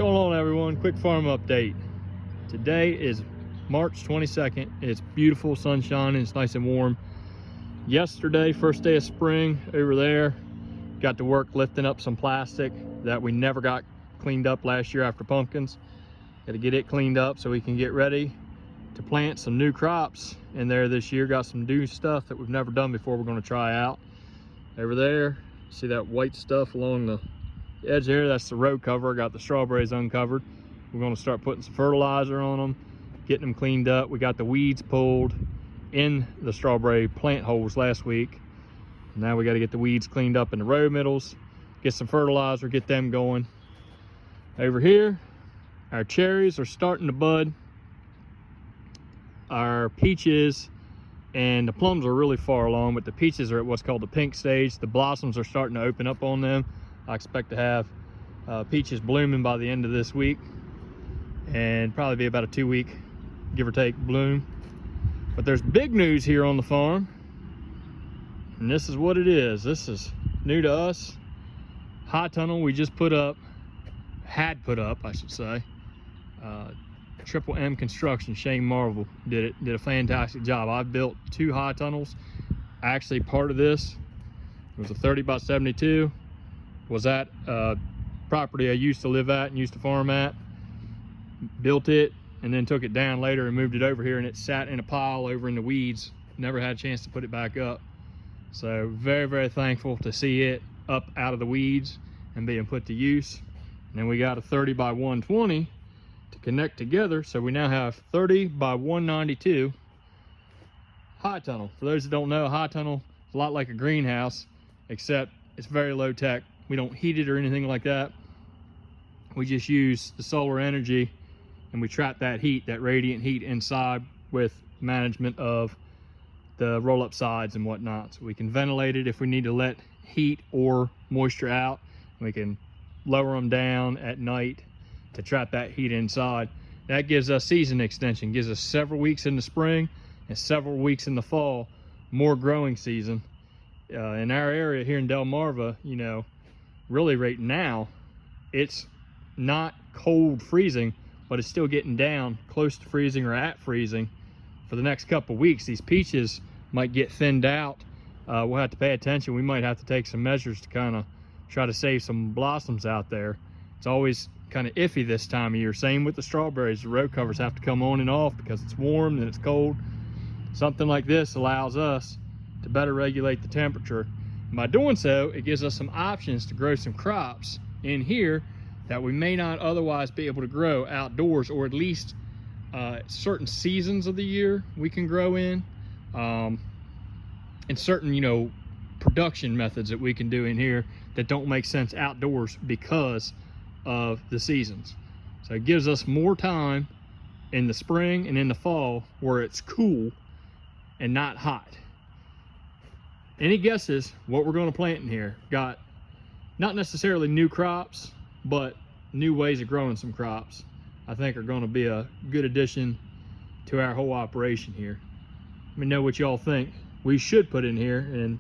Going on, everyone? Quick farm update. Today is March 22nd. It's beautiful, sun shining, it's nice and warm. Yesterday, first day of spring, over there, got to work lifting up some plastic that we never got cleaned up last year after pumpkins. Got to get it cleaned up so we can get ready to plant some new crops in there this year. Got some new stuff that we've never done before we're going to try out. Over there, see that white stuff along the edge there? That's the row cover. Got the strawberries uncovered. We're going to start putting some fertilizer on them, getting them cleaned up. We got the weeds pulled in the strawberry plant holes last week. Now we got to get the weeds cleaned up in the row middles, get some fertilizer, get them going. Over here, our cherries are starting to bud. Our peaches and the plums are really far along, but the peaches are at what's called the pink stage. The blossoms are starting to open up on them. I expect to have peaches blooming by the end of this week, and probably be about a 2-week, give or take, bloom. But there's big news here on the farm, and this is what it is. This is new to us. High tunnel we just put up, had put up, I should say. Triple M Construction, Shane Marvel did a fantastic job. I built 2 high tunnels. Actually, part of this was a 30 by 72. Was at property I used to live at and used to farm at. Built it and then took it down later and moved it over here, and it sat in a pile over in the weeds. Never had a chance to put it back up. So very, very thankful to see it up out of the weeds and being put to use. And then we got a 30 by 120 to connect together, so we now have 30 by 192 high tunnel. For those that don't know, a high tunnel is a lot like a greenhouse, except it's very low tech. We don't heat it or anything like that. We just use the solar energy, and we trap that heat, that radiant heat, inside with management of the roll-up sides and whatnot. So we can ventilate it if we need to let heat or moisture out. We can lower them down at night to trap that heat inside. That gives us season extension, gives us several weeks in the spring and several weeks in the fall, more growing season. In our area here in Delmarva, you know, really right now, it's not cold freezing, but it's still getting down close to freezing or at freezing for the next couple weeks. These peaches might get thinned out. We'll have to pay attention. We might have to take some measures to kind of try to save some blossoms out there. It's always kind of iffy this time of year. Same with the strawberries. The row covers have to come on and off because it's warm and it's cold. Something like this allows us to better regulate the temperature. And by doing so, it gives us some options to grow some crops in here that we may not otherwise be able to grow outdoors, or at least certain seasons of the year we can grow in, and certain, you know, production methods that we can do in here that don't make sense outdoors because of the seasons. So it gives us more time in the spring and in the fall where it's cool and not hot. Any guesses what we're going to plant in here? Got not necessarily new crops, but new ways of growing some crops I think are going to be a good addition to our whole operation here. Let me know what y'all think we should put in here, and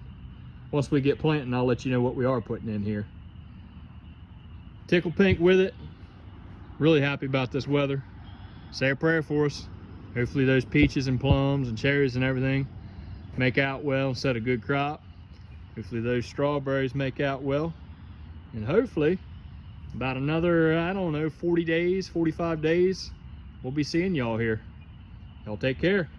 once we get planting, I'll let you know what we are putting in here. Tickle pink with it. Really happy about this weather. Say a prayer for us. Hopefully those peaches and plums and cherries and everything make out well and set a good crop. Hopefully those strawberries make out well. And hopefully about another, I don't know, 40 days, 45 days, we'll be seeing y'all here. Y'all take care.